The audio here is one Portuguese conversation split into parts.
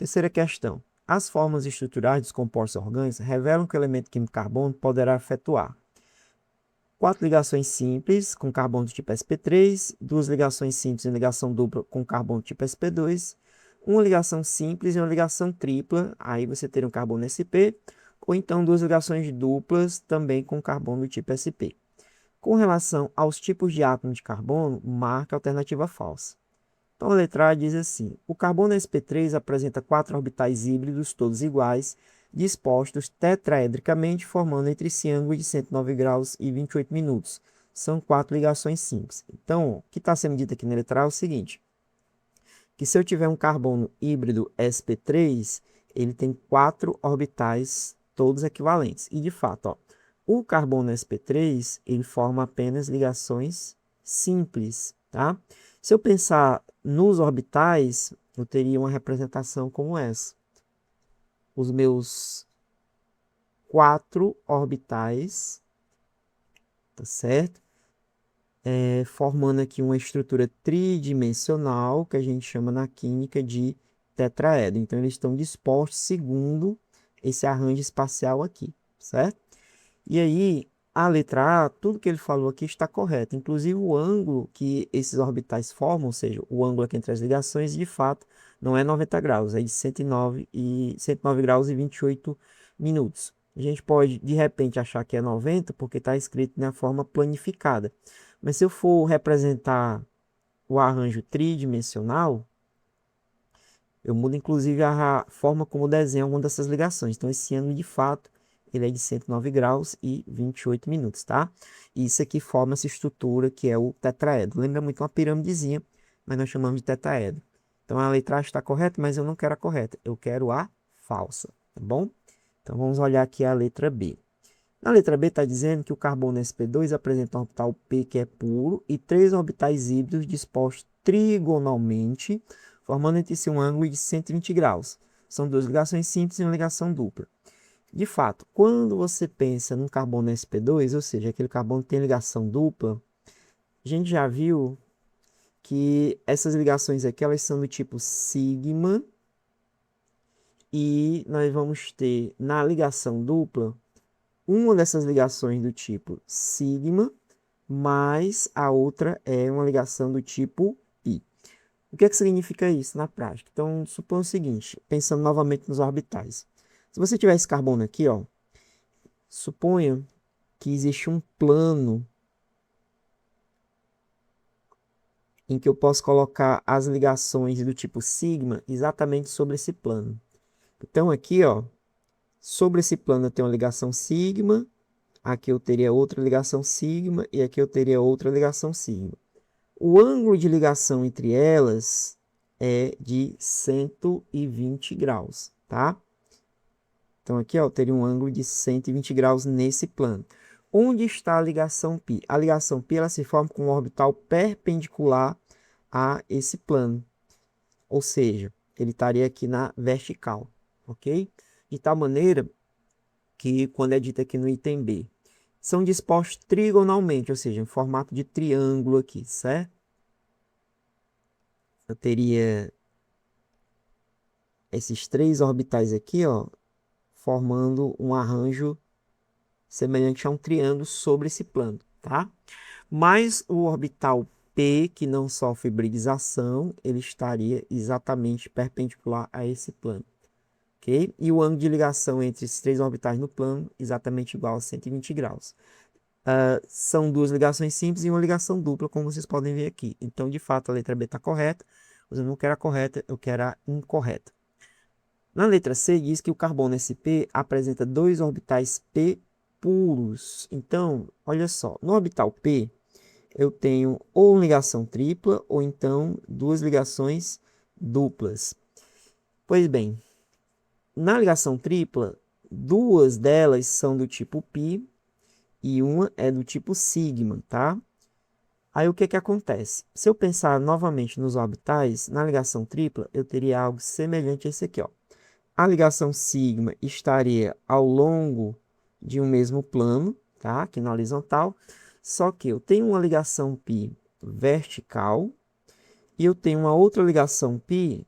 Terceira questão. As formas estruturais dos compostos orgânicos revelam que o elemento químico carbono poderá efetuar 4 ligações simples com carbono do tipo sp3, 2 ligações simples em ligação dupla com carbono do tipo sp2, uma ligação simples e uma ligação tripla, aí você teria um carbono sp, ou então 2 ligações duplas também com carbono do tipo sp. Com relação aos tipos de átomo de carbono, marque a alternativa falsa. Então a letra A diz assim: o carbono sp3 apresenta 4 orbitais híbridos, todos iguais, dispostos tetraedricamente, formando entre si ângulo de 109 graus e 28 minutos. São 4 ligações simples. Então, o que está sendo dito aqui na letra A é o seguinte: que se eu tiver um carbono híbrido sp3, ele tem 4 orbitais todos equivalentes. E de fato, ó, o carbono sp3 ele forma apenas ligações simples, tá? Se eu pensar nos orbitais, eu teria uma representação como essa. Os meus 4 orbitais, tá certo? Formando aqui uma estrutura tridimensional, que a gente chama na química de tetraedro. Então, eles estão dispostos segundo esse arranjo espacial aqui, certo? E aí, a letra A, tudo que ele falou aqui está correto. Inclusive, o ângulo que esses orbitais formam, ou seja, o ângulo aqui entre as ligações, de fato, não é 90 graus, é de 109 graus e 28 minutos. A gente pode, de repente, achar que é 90, porque está escrito na forma planificada. Mas se eu for representar o arranjo tridimensional, eu mudo inclusive a forma como desenho alguma dessas ligações. Então, esse ângulo, de fato, ele é de 109 graus e 28 minutos, tá? E isso aqui forma essa estrutura que é o tetraedro. Lembra muito uma piramidezinha, mas nós chamamos de tetraedro. Então, a letra A está correta, mas eu não quero a correta. Eu quero a falsa, tá bom? Então, vamos olhar aqui a letra B. Na letra B está dizendo que o carbono sp2 apresenta um orbital P que é puro e 3 orbitais híbridos dispostos trigonalmente, formando entre si um ângulo de 120 graus. São 2 ligações simples e uma ligação dupla. De fato, quando você pensa no carbono sp2, ou seja, aquele carbono que tem ligação dupla, a gente já viu que essas ligações aqui elas são do tipo sigma e nós vamos ter na ligação dupla uma dessas ligações do tipo sigma, mais a outra é uma ligação do tipo pi. O que é que significa isso na prática? Então, suponha o seguinte, pensando novamente nos orbitais. Se você tiver esse carbono aqui, ó, suponha que existe um plano em que eu posso colocar as ligações do tipo sigma exatamente sobre esse plano. Então, aqui, ó, sobre esse plano eu tenho uma ligação sigma, aqui eu teria outra ligação sigma e aqui eu teria outra ligação sigma. O ângulo de ligação entre elas é de 120 graus, tá? Então aqui ó, eu teria um ângulo de 120 graus nesse plano. Onde está a ligação π? A ligação π ela se forma com um orbital perpendicular a esse plano. Ou seja, ele estaria aqui na vertical, ok? De tal maneira que, quando é dito aqui no item B, são dispostos trigonalmente, ou seja, em formato de triângulo aqui, certo? Eu teria esses 3 orbitais aqui, ó, formando um arranjo semelhante a um triângulo sobre esse plano, tá? Mas o orbital P, que não sofre hibridização, ele estaria exatamente perpendicular a esse plano, ok? E o ângulo de ligação entre esses 3 orbitais no plano, exatamente igual a 120 graus. São 2 ligações simples e uma ligação dupla, como vocês podem ver aqui. Então, de fato, a letra B está correta. Eu não quero a correta, eu quero a incorreta. Na letra C, diz que o carbono sp apresenta 2 orbitais p puros. Então, olha só, no orbital p, eu tenho ou uma ligação tripla, ou então 2 ligações duplas. Pois bem, na ligação tripla, 2 delas são do tipo π e uma é do tipo sigma, tá? Aí o que que acontece? Se eu pensar novamente nos orbitais, na ligação tripla, eu teria algo semelhante a esse aqui, ó. A ligação sigma estaria ao longo de um mesmo plano, tá? Aqui na horizontal. Só que eu tenho uma ligação π vertical e eu tenho uma outra ligação π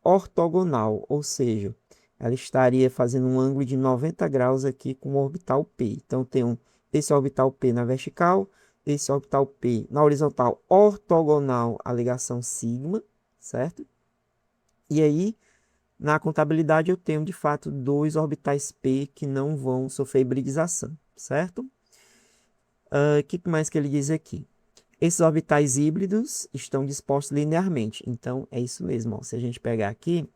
ortogonal, ou seja, ela estaria fazendo um ângulo de 90 graus aqui com o orbital P. Então, tem esse orbital P na vertical, esse orbital P na horizontal ortogonal à ligação sigma, certo? E aí, na contabilidade, eu tenho, de fato, dois orbitais P que não vão sofrer hibridização, certo? O que mais que ele diz aqui? Esses orbitais híbridos estão dispostos linearmente. Então, é isso mesmo. Ó. Se a gente pegar aqui,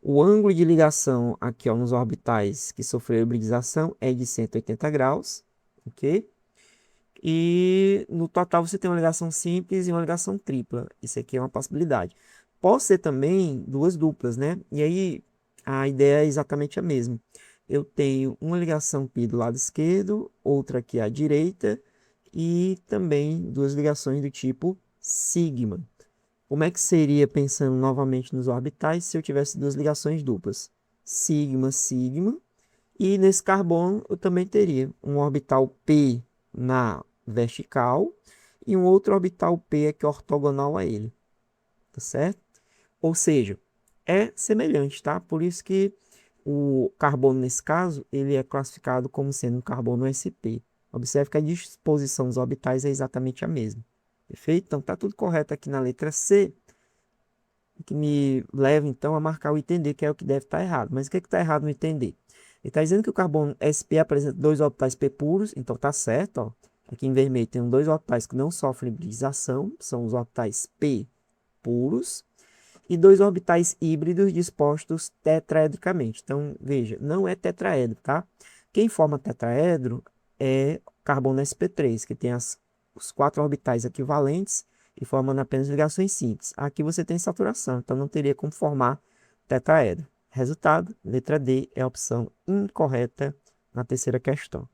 o ângulo de ligação aqui ó, nos orbitais que sofreram hibridização é de 180 graus, ok? E no total você tem uma ligação simples e uma ligação tripla. Isso aqui é uma possibilidade. Pode ser também duas duplas, né? E aí a ideia é exatamente a mesma. Eu tenho uma ligação π do lado esquerdo, outra aqui à direita, e também duas ligações do tipo sigma. Como é que seria, pensando novamente nos orbitais, se eu tivesse duas ligações duplas? Sigma, sigma. E nesse carbono eu também teria um orbital P na vertical e um outro orbital P aqui ortogonal a ele. Tá certo? Ou seja, é semelhante, tá? Por isso que o carbono, nesse caso, ele é classificado como sendo um carbono sp. Observe que a disposição dos orbitais é exatamente a mesma. Perfeito? Então, tá tudo correto aqui na letra C, que me leva, então, a marcar o entender, que é o que deve estar errado. Mas o que está errado no entender? Ele está dizendo que o carbono sp apresenta dois orbitais p puros, então tá certo, ó. Aqui em vermelho tem dois orbitais que não sofrem hibridização, são os orbitais p puros, e dois orbitais híbridos dispostos tetraedricamente. Então, veja, não é tetraedro, tá? Quem forma tetraedro é carbono sp3, que tem os quatro orbitais equivalentes e formando apenas ligações simples. Aqui você tem saturação, então não teria como formar tetraedro. Resultado, letra D é a opção incorreta na terceira questão.